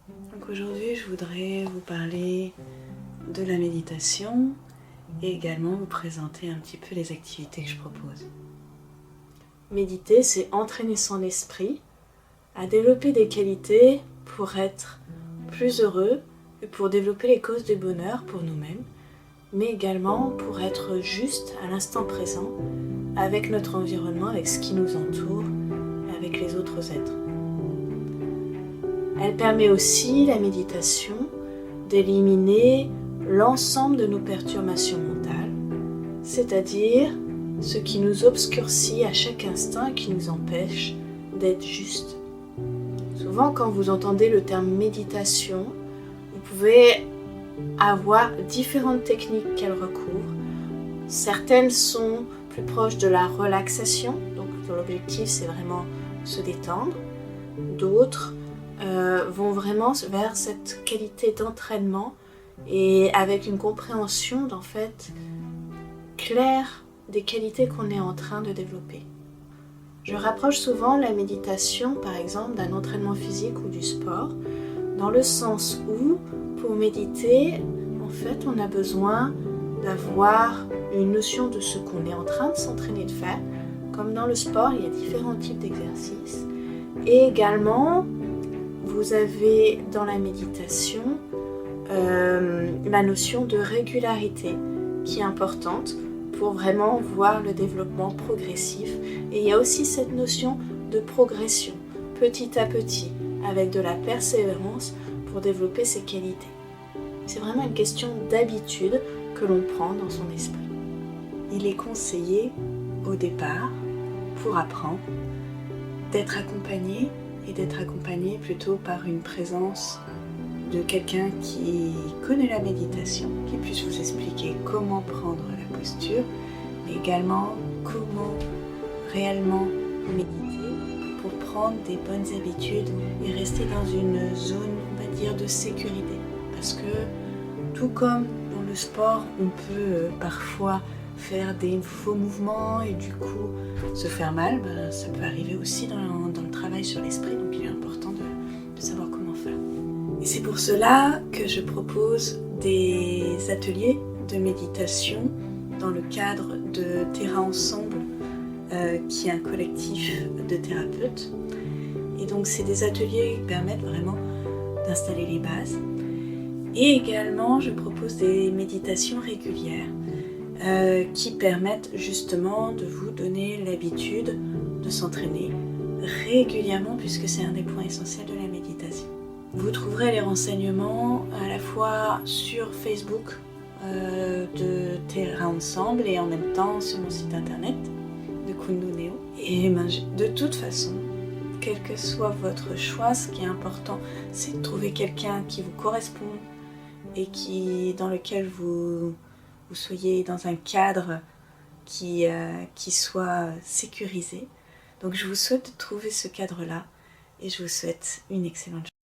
Donc aujourd'hui, je voudrais vous parler de la méditation et également vous présenter un petit peu les activités que je propose. Méditer, c'est entraîner son esprit à développer des qualités pour être plus heureux et pour développer les causes du bonheur pour nous-mêmes, mais également pour être juste à l'instant présent avec notre environnement, avec ce qui nous entoure, avec les autres êtres. Elle permet aussi, la méditation, d'éliminer l'ensemble de nos perturbations mentales, c'est-à-dire ce qui nous obscurcit à chaque instant et qui nous empêche d'être juste. Souvent, quand vous entendez le terme méditation, vous pouvez avoir différentes techniques qu'elle recouvre. Certaines sont plus proches de la relaxation, donc l'objectif c'est vraiment se détendre. D'autres vont vraiment vers cette qualité d'entraînement et avec une compréhension d'en fait claire des qualités qu'on est en train de développer. Je rapproche souvent la méditation par exemple d'un entraînement physique ou du sport, dans le sens où pour méditer, en fait on a besoin d'avoir une notion de ce qu'on est en train de s'entraîner de faire. Comme dans le sport, il y a différents types d'exercices. Et également, vous avez dans la méditation la notion de régularité qui est importante pour vraiment voir le développement progressif. Et il y a aussi cette notion de progression, petit à petit, avec de la persévérance pour développer ses qualités. C'est vraiment une question d'habitude que l'on prend dans son esprit. Il est conseillé au départ, pour apprendre, d'être accompagné et d'être accompagné plutôt par une présence de quelqu'un qui connaît la méditation, qui puisse vous expliquer comment prendre la posture, mais également comment réellement méditer pour prendre des bonnes habitudes et rester dans une zone, on va dire, de sécurité. Parce que tout comme dans le sport, on peut parfois faire des faux mouvements et du coup se faire mal, ça peut arriver aussi dans le travail sur l'esprit, donc il est important de savoir comment faire. Et c'est pour cela que je propose des ateliers de méditation dans le cadre de Terra Ensemble, qui est un collectif de thérapeutes. Et donc c'est des ateliers qui permettent vraiment d'installer les bases. Et également, je propose des méditations régulières qui permettent justement de vous donner l'habitude de s'entraîner régulièrement, puisque c'est un des points essentiels de la méditation. Vous trouverez les renseignements à la fois sur Facebook de Terra Ensemble et en même temps sur mon site internet de Kunduneo. Et de toute façon, quel que soit votre choix, ce qui est important, c'est de trouver quelqu'un qui vous correspond et dans lequel vous soyez dans un cadre qui soit sécurisé. Donc je vous souhaite de trouver ce cadre-là et je vous souhaite une excellente journée.